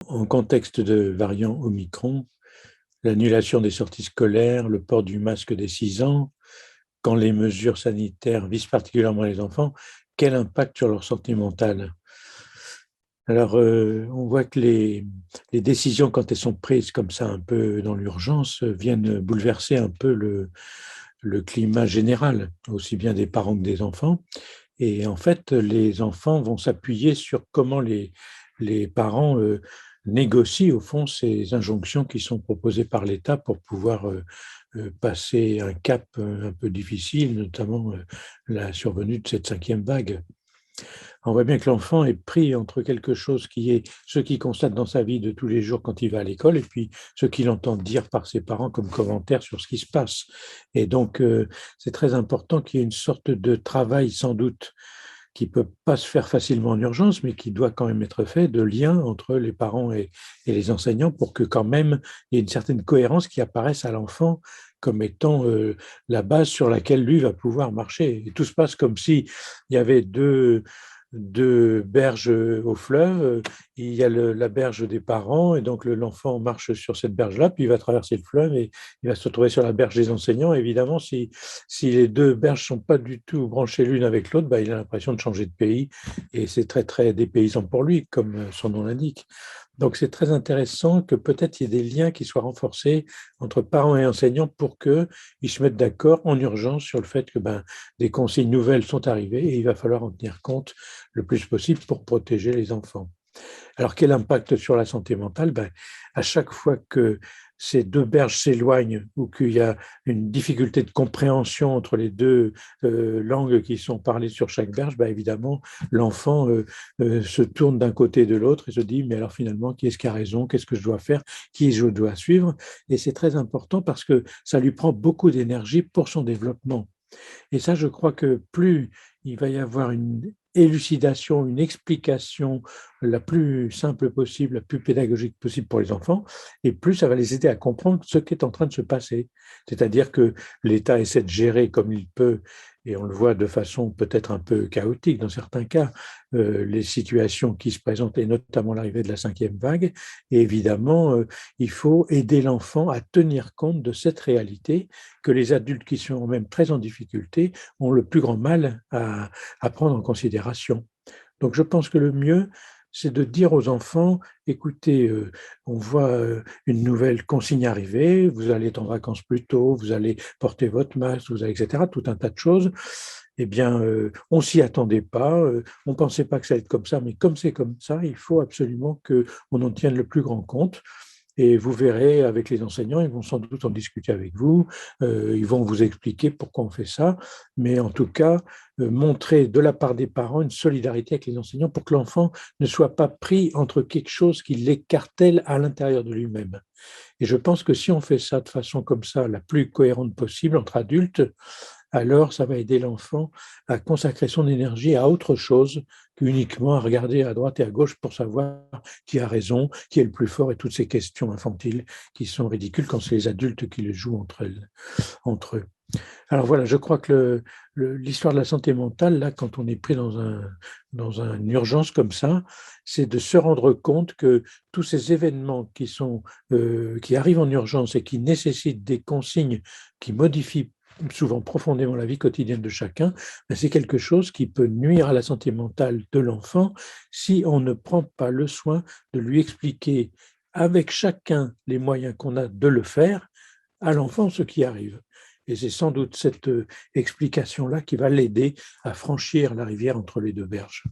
En contexte de variant Omicron, l'annulation des sorties scolaires, le port du masque dès 6 ans, quand les mesures sanitaires visent particulièrement les enfants, quel impact sur leur santé mentale? Alors, on voit que les décisions, quand elles sont prises comme ça, un peu dans l'urgence, viennent bouleverser un peu le climat général, aussi bien des parents que des enfants. Et en fait, les enfants vont s'appuyer sur comment les parents négocient, au fond, ces injonctions qui sont proposées par l'État pour pouvoir passer un cap un peu difficile, notamment la survenue de cette cinquième vague. On voit bien que l'enfant est pris entre quelque chose qui est ce qu'il constate dans sa vie de tous les jours quand il va à l'école et puis ce qu'il entend dire par ses parents comme commentaire sur ce qui se passe. Et donc, c'est très important qu'il y ait une sorte de travail, sans doute, qui ne peut pas se faire facilement en urgence, mais qui doit quand même être fait, de lien entre les parents et les enseignants pour que quand même il y ait une certaine cohérence qui apparaisse à l'enfant comme étant la base sur laquelle lui va pouvoir marcher. Et tout se passe comme si il y avait deux berges au fleuve. Il y a la berge des parents, et donc l'enfant marche sur cette berge-là, puis il va traverser le fleuve et il va se retrouver sur la berge des enseignants. Évidemment, si les deux berges ne sont pas du tout branchées l'une avec l'autre, bah, il a l'impression de changer de pays, et c'est très, très dépaysant pour lui, comme son nom l'indique. Donc, c'est très intéressant que peut-être il y ait des liens qui soient renforcés entre parents et enseignants pour qu'ils se mettent d'accord en urgence sur le fait que des consignes nouvelles sont arrivées et il va falloir en tenir compte le plus possible pour protéger les enfants. Alors, quel impact sur la santé mentale? À chaque fois que ces deux berges s'éloignent ou qu'il y a une difficulté de compréhension entre les deux langues qui sont parlées sur chaque berge, évidemment, l'enfant se tourne d'un côté et de l'autre et se dit, mais alors finalement, qui est-ce qui a raison? Qu'est-ce que je dois faire? Qui je dois suivre? Et c'est très important parce que ça lui prend beaucoup d'énergie pour son développement. Et ça, je crois que plus il va y avoir une élucidation, une explication la plus simple possible, la plus pédagogique possible pour les enfants, et plus ça va les aider à comprendre ce qui est en train de se passer. C'est-à-dire que l'État essaie de gérer comme il peut, et on le voit de façon peut-être un peu chaotique dans certains cas, les situations qui se présentent, et notamment l'arrivée de la cinquième vague. Et évidemment, il faut aider l'enfant à tenir compte de cette réalité que les adultes qui sont même très en difficulté ont le plus grand mal à prendre en considération. Donc je pense que le mieux, c'est de dire aux enfants, écoutez, on voit une nouvelle consigne arriver, vous allez être en vacances plus tôt, vous allez porter votre masque, vous allez, etc., tout un tas de choses. Eh bien, on s'y attendait pas, on ne pensait pas que ça allait être comme ça, mais comme c'est comme ça, il faut absolument qu'on en tienne le plus grand compte. Et vous verrez avec les enseignants, ils vont sans doute en discuter avec vous, ils vont vous expliquer pourquoi on fait ça, mais en tout cas, montrer de la part des parents une solidarité avec les enseignants pour que l'enfant ne soit pas pris entre quelque chose qui l'écartèle à l'intérieur de lui-même. Et je pense que si on fait ça de façon comme ça, la plus cohérente possible entre adultes, alors ça va aider l'enfant à consacrer son énergie à autre chose qu'uniquement à regarder à droite et à gauche pour savoir qui a raison, qui est le plus fort et toutes ces questions infantiles qui sont ridicules quand c'est les adultes qui les jouent entre eux. Alors voilà, je crois que l'histoire de la santé mentale, là, quand on est pris dans une urgence comme ça, c'est de se rendre compte que tous ces événements qui arrivent en urgence et qui nécessitent des consignes qui modifient souvent profondément la vie quotidienne de chacun, c'est quelque chose qui peut nuire à la santé mentale de l'enfant si on ne prend pas le soin de lui expliquer avec chacun les moyens qu'on a de le faire à l'enfant ce qui arrive. Et c'est sans doute cette explication-là qui va l'aider à franchir la rivière entre les deux berges.